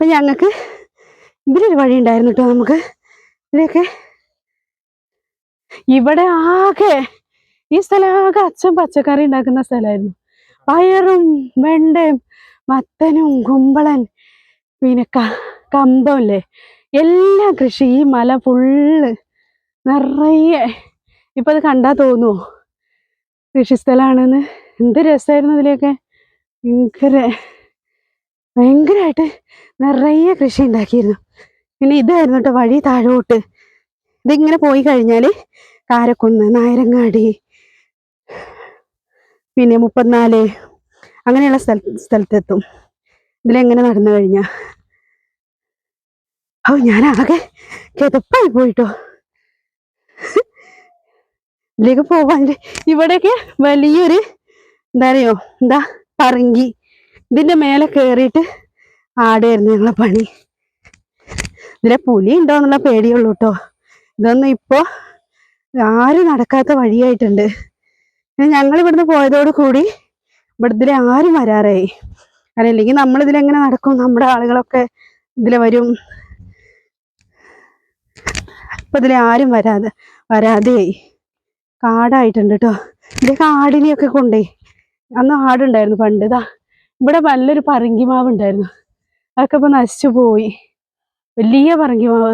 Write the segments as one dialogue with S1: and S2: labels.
S1: അപ്പം ഞങ്ങൾക്ക് ഇതിലൊരു വഴി ഉണ്ടായിരുന്നു കേട്ടോ. നമുക്ക് ഇതിലൊക്കെ ഇവിടെ ആകെ ഈ സ്ഥലമാകെ അച്ഛൻ പച്ചക്കറി ഉണ്ടാക്കുന്ന സ്ഥലമായിരുന്നു. പയറും വെണ്ടയും മത്തനും കുമ്പളൻ പിന്നെ കമ്പല്ലേ എല്ലാം കൃഷി. ഈ മല ഫുള്ള് നിറയെ. ഇപ്പം അത് കണ്ടാൽ തോന്നുമോ കൃഷിസ്ഥലമാണെന്ന്? എന്ത് രസമായിരുന്നു ഇതിലേക്ക്. ഭയങ്കരമായിട്ട് നിറയെ കൃഷി ഉണ്ടാക്കിയിരുന്നു. പിന്നെ ഇതായിരുന്നു കേട്ടോ വഴി താഴോട്ട്. ഇതിങ്ങനെ പോയി കഴിഞ്ഞാൽ കാരക്കുന്ന്, നായരങ്ങാടി, പിന്നെ 34 അങ്ങനെയുള്ള സ്ഥലത്തെത്തും. ഇതിലെങ്ങനെ നടന്നു കഴിഞ്ഞാൽ ഞാനാകെ കിതപ്പായി പോയിട്ടോ ഇതിലേക്ക് പോവാൻ. ഇവിടെയൊക്കെ വലിയൊരു എന്താ പറങ്കി, ഇതിന്റെ മേലെ കയറിയിട്ട് ആടെയായിരുന്നു ഞങ്ങളെ പണി. ഇതിലെ പുലി ഉണ്ടോ എന്നുള്ള പേടിയുള്ളൂ കേട്ടോ. ഇതൊന്നും ഇപ്പോ ആരും നടക്കാത്ത വഴിയായിട്ടുണ്ട്. ഞങ്ങൾ ഇവിടുന്ന് പോയതോട് കൂടി ഇവിടത്തിലെ ആരും വരാറായി. കാരണം ഇല്ലെങ്കിൽ നമ്മളിതിലെങ്ങനെ നടക്കും? നമ്മുടെ ആളുകളൊക്കെ ഇതിലെ വരും. ഇപ്പൊ ഇതിലെ ആരും വരാതെയായി. കാടായിട്ടുണ്ട് കേട്ടോ. ഇതിലേക്ക് ആടിനെയൊക്കെ കൊണ്ടേ. അന്ന് ആടുണ്ടായിരുന്നു പണ്ട്. ഇവിടെ നല്ലൊരു പറങ്കിമാവ് ഉണ്ടായിരുന്നു. അതൊക്കെ ഇപ്പൊ നശിച്ചു പോയി. വലിയ പറങ്കിമാവ്,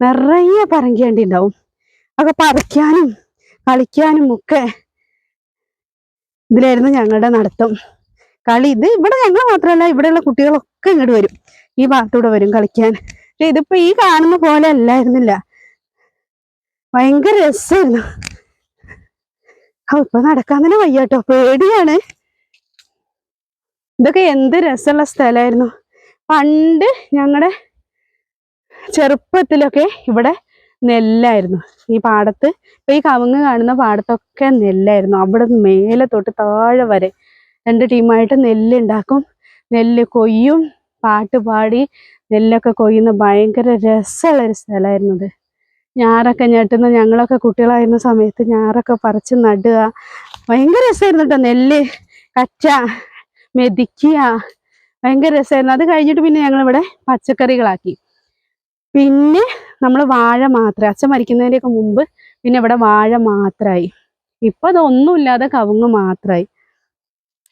S1: നിറയെ പറങ്കിയണ്ടി ഉണ്ടാവും. അതൊക്കെ പറിക്കാനും കളിക്കാനും ഒക്കെ ഇതിലായിരുന്നു ഞങ്ങളുടെ നടത്തം. കളി ഇത് ഇവിടെ ഞങ്ങൾ മാത്രമല്ല, ഇവിടെയുള്ള കുട്ടികളൊക്കെ ഇങ്ങോട്ട് വരും. ഈ ഭാഗത്തൂടെ വരും കളിക്കാൻ. പക്ഷെ ഇതിപ്പോ ഈ കാണുന്ന പോലെ അല്ലായിരുന്നില്ല. ഭയങ്കര രസമായിരുന്നു. ഇപ്പൊ നടക്കാൻ തന്നെ വയ്യാട്ടോ, പേടിയാണ്. ഇതൊക്കെ എന്ത് രസമുള്ള സ്ഥലമായിരുന്നു. പണ്ട് ഞങ്ങളുടെ ചെറുപ്പത്തിലൊക്കെ ഇവിടെ നെല്ലായിരുന്നു ഈ പാടത്ത്. ഇപ്പൊ ഈ കവുങ്ങ് കാണുന്ന പാടത്തൊക്കെ നെല്ലായിരുന്നു. അവിടെ മേലെ തൊട്ട് താഴെ വരെ 2 ടീമായിട്ട് നെല്ലുണ്ടാക്കും. നെല്ല് കൊയ്യും, പാട്ട് പാടി നെല്ലൊക്കെ കൊയ്യുന്ന ഭയങ്കര രസമുള്ളൊരു സ്ഥലമായിരുന്നു ഇത്. ഞാറൊക്കെ ഞെട്ടുന്ന, ഞങ്ങളൊക്കെ കുട്ടികളായിരുന്ന സമയത്ത് ഞാറൊക്കെ പറിച്ച് നടുക. ഭയങ്കര രസമായിരുന്നു കേട്ടോ. നെല്ല് കറ്റ മെതിക്കുക, ഭയങ്കര രസമായിരുന്നു. അത് കഴിഞ്ഞിട്ട് പിന്നെ ഞങ്ങളിവിടെ പച്ചക്കറികളാക്കി. പിന്നെ നമ്മൾ വാഴ മാത്രമേ, അച്ഛൻ മരിക്കുന്നതിൻ്റെയൊക്കെ മുമ്പ് പിന്നെ ഇവിടെ വാഴ മാത്രമായി. ഇപ്പൊ അതൊന്നുമില്ലാതെ കവുങ്ങ് മാത്രമായി.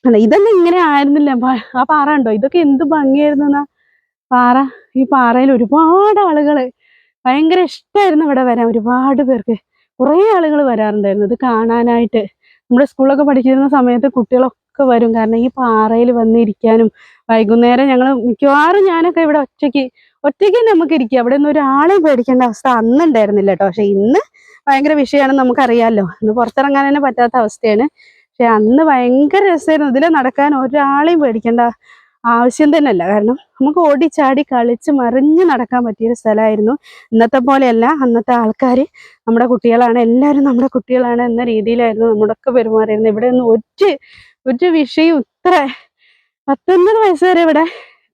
S1: അല്ല, ഇതൊന്നും ഇങ്ങനെ ആയിരുന്നില്ല. ആ പാറ ഉണ്ടോ? ഇതൊക്കെ എന്ത് ഭംഗിയായിരുന്നു എന്നാ പാറ. ഈ പാറയിൽ ഒരുപാട് ആളുകള് ഭയങ്കര ഇഷ്ടമായിരുന്നു ഇവിടെ വരാൻ. ഒരുപാട് പേർക്ക്, കുറേ ആളുകൾ വരാറുണ്ടായിരുന്നു ഇത് കാണാനായിട്ട്. നമ്മുടെ സ്കൂളൊക്കെ പഠിച്ചിരുന്ന സമയത്ത് കുട്ടികളൊക്കെ വരും. കാരണം ഈ പാറയിൽ വന്നിരിക്കാനും. വൈകുന്നേരം ഞങ്ങൾ മിക്കവാറും ഞാനൊക്കെ ഇവിടെ ഒറ്റയ്ക്ക് നമുക്ക് ഇരിക്കുക. അവിടെ ഒന്നും ഒരാളെയും പേടിക്കേണ്ട അവസ്ഥ അന്ന് ഉണ്ടായിരുന്നില്ല കേട്ടോ. പക്ഷെ ഇന്ന് ഭയങ്കര വിഷയമാണെന്ന് നമുക്കറിയാമല്ലോ. ഇന്ന് പുറത്തിറങ്ങാൻ തന്നെ പറ്റാത്ത അവസ്ഥയാണ്. പക്ഷെ അന്ന് ഭയങ്കര രസമായിരുന്നു. ഇതിൽ നടക്കാൻ ഒരാളെയും പേടിക്കേണ്ട ആവശ്യം തന്നെ അല്ല. കാരണം നമുക്ക് ഓടിച്ചാടി കളിച്ച് മറിഞ്ഞ് നടക്കാൻ പറ്റിയൊരു സ്ഥലമായിരുന്നു. ഇന്നത്തെ പോലെയല്ല. അന്നത്തെ ആൾക്കാർ നമ്മുടെ കുട്ടികളാണ്, എല്ലാവരും നമ്മുടെ കുട്ടികളാണ് എന്ന രീതിയിലായിരുന്നു നമ്മുടെയൊക്കെ പെരുമാറിയിരുന്നത്. ഇവിടെ ഒന്നും ഒരു വിഷയം ഇത്ര 19 വയസ്സ് വരെ ഇവിടെ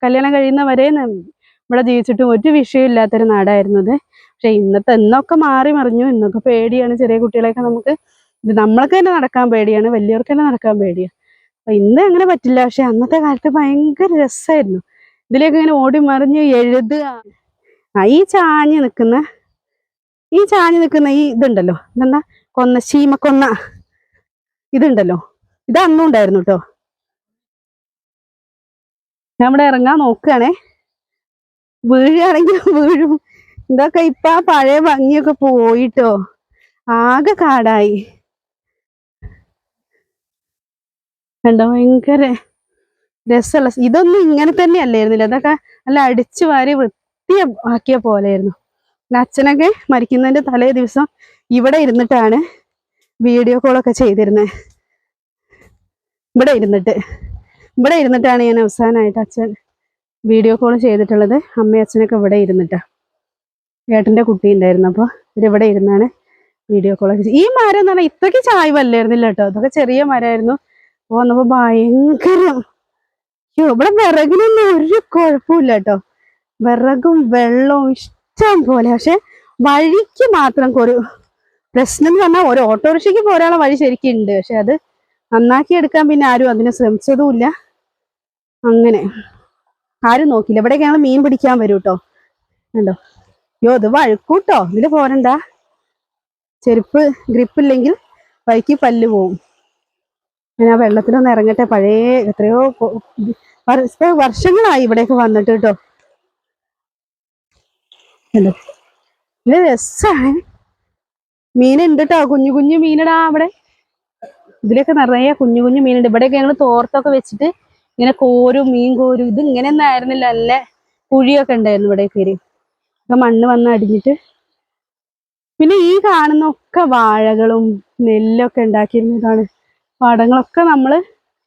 S1: കല്യാണം കഴിയുന്നവരെ ഇവിടെ ജീവിച്ചിട്ടും ഒരു വിഷയം ഇല്ലാത്തൊരു നാടായിരുന്നത്. പക്ഷെ ഇന്നൊക്കെ മാറി മറിഞ്ഞു. ഇന്നൊക്കെ പേടിയാണ്. ചെറിയ കുട്ടികളെയൊക്കെ നമ്മൾക്ക് തന്നെ നടക്കാൻ പേടിയാണ്, വലിയവർക്ക് തന്നെ നടക്കാൻ പേടിയാണ്. അപ്പൊ ഇന്ന് അങ്ങനെ പറ്റില്ല. പക്ഷെ അന്നത്തെ കാലത്ത് ഭയങ്കര രസമായിരുന്നു. ഇതിലേക്ക് ഇങ്ങനെ ഓടി മറിഞ്ഞ് എഴുതുക. ഈ ചാഞ്ഞ് നിൽക്കുന്ന ഈ ഇതുണ്ടല്ലോ, ഇതെന്താ ചീമക്കൊന്ന ഇതുണ്ടല്ലോ, ഇത് അന്നും ഉണ്ടായിരുന്നു കേട്ടോ. ഞാൻ ഇവിടെ ഇറങ്ങാൻ നോക്കുകയാണേ. വീഴുകയാണെങ്കിൽ വീഴും. ഇതൊക്കെ ഇപ്പൊ ആ പഴയ ഭംഗിയൊക്കെ പോയിട്ടോ, ആകെ കാടായി. കണ്ടോ, ഭയങ്കര രസമുള്ള. ഇതൊന്നും ഇങ്ങനെ തന്നെ അല്ലായിരുന്നില്ല. അതൊക്കെ നല്ല അടിച്ചു വാരി വൃത്തിയാക്കിയ പോലെയായിരുന്നു. അച്ഛനൊക്കെ മരിക്കുന്നതിന്റെ തലേ ദിവസം ഇവിടെ ഇരുന്നിട്ടാണ് വീഡിയോ കോളൊക്കെ ചെയ്തിരുന്നത്. ഇവിടെ ഇരുന്നിട്ടാണ് ഞാൻ അവസാനമായിട്ട് അച്ഛൻ വീഡിയോ കോൾ ചെയ്തിട്ടുള്ളത്. അമ്മയും അച്ഛനൊക്കെ ഇവിടെ ഇരുന്നിട്ടാ. ഏട്ടൻ്റെ കുട്ടി ഉണ്ടായിരുന്നു. അപ്പോൾ ഇവരിവിടെ ഇരുന്നാണ് വീഡിയോ കോളൊക്കെ ചെയ്ത്. ഈ മരം എന്ന് പറഞ്ഞാൽ ഇത്രയ്ക്ക് ചായ്വല്ലായിരുന്നില്ല കേട്ടോ. അതൊക്കെ ചെറിയ മരമായിരുന്നു. വന്നപ്പോൾ ഭയങ്കരം. ഇവിടെ വിറകിനൊന്നും ഒരു കുഴപ്പമില്ല കേട്ടോ. വിറകും വെള്ളവും ഇഷ്ടം പോലെ. പക്ഷെ വഴിക്ക് മാത്രം ഒരു പ്രശ്നം എന്ന് പറഞ്ഞാൽ ഒരു ഓട്ടോറിക്ഷയ്ക്ക് പോരാനുള്ള വഴി ശരിക്കും ഉണ്ട്. പക്ഷെ അത് നന്നാക്കി എടുക്കാൻ പിന്നെ ആരും അതിനെ ശ്രമിച്ചതുമില്ല. അങ്ങനെ ആരും നോക്കില്ല. ഇവിടേക്ക് ഞങ്ങൾ മീൻ പിടിക്കാൻ വരും കേട്ടോ. ഉണ്ടോ? അയ്യോ ഇത് വഴുക്കൂട്ടോ, ഇതില് പോരണ്ട. ചെരുപ്പ് ഗ്രിപ്പില്ലെങ്കിൽ വൈക്ക് പല്ല് പോവും. ഞാൻ ആ വെള്ളത്തിലൊന്ന് ഇറങ്ങട്ടെ. പഴയ എത്രയോ വർഷങ്ങളായി ഇവിടേക്ക് വന്നിട്ട് കേട്ടോ. ഇത് രസാണ്. മീനുണ്ട് കേട്ടോ, കുഞ്ഞു കുഞ്ഞു മീനടാ അവിടെ. ഇതിലൊക്കെ നിറയെ കുഞ്ഞു കുഞ്ഞു മീനുണ്ട്. ഇവിടെയൊക്കെ ഞങ്ങൾ തോർത്തൊക്കെ വെച്ചിട്ട് ഇങ്ങനെ കോരും, മീൻ കോരും. ഇത് ഇങ്ങനെയൊന്നും ആയിരുന്നില്ല, നല്ല കുഴിയൊക്കെ ഉണ്ടായിരുന്നു ഇവിടെ കയറി. ഇപ്പൊ മണ്ണ് വന്ന് അടിഞ്ഞിട്ട്. പിന്നെ ഈ കാണുന്ന ഒക്കെ വാഴകളും നെല്ലൊക്കെ ഉണ്ടാക്കിയിരുന്നതാണ്. പാടങ്ങളൊക്കെ നമ്മള്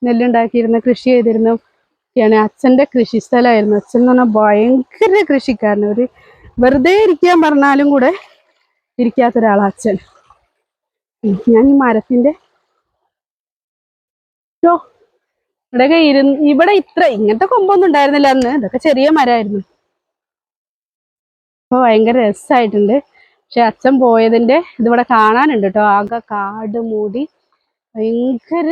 S1: നെല്ലുണ്ടാക്കിയിരുന്ന, കൃഷി ചെയ്തിരുന്ന ഒക്കെയാണ്. അച്ഛന്റെ കൃഷി സ്ഥലമായിരുന്നു. അച്ഛൻ എന്ന് പറഞ്ഞാൽ ഭയങ്കര കൃഷിക്കാരൻ. ഒരു വെറുതെ ഇരിക്കാൻ പറഞ്ഞാലും കൂടെ ഇരിക്കാത്ത ഒരാളാ അച്ഛൻ. ഞാൻ ഈ മരത്തിന്റെ ഇവിടെയൊക്കെ ഇവിടെ ഇങ്ങനത്തെ കൊമ്പൊന്നും ഉണ്ടായിരുന്നില്ല അന്ന്. ഇതൊക്കെ ചെറിയ മരമായിരുന്നു. അപ്പൊ ഭയങ്കര രസമായിട്ടുണ്ട്. പക്ഷെ അച്ഛൻ പോയതിന്റെ ഇതിവിടെ കാണാനുണ്ട് കേട്ടോ. ആകെ കാട് മൂടി ഭയങ്കര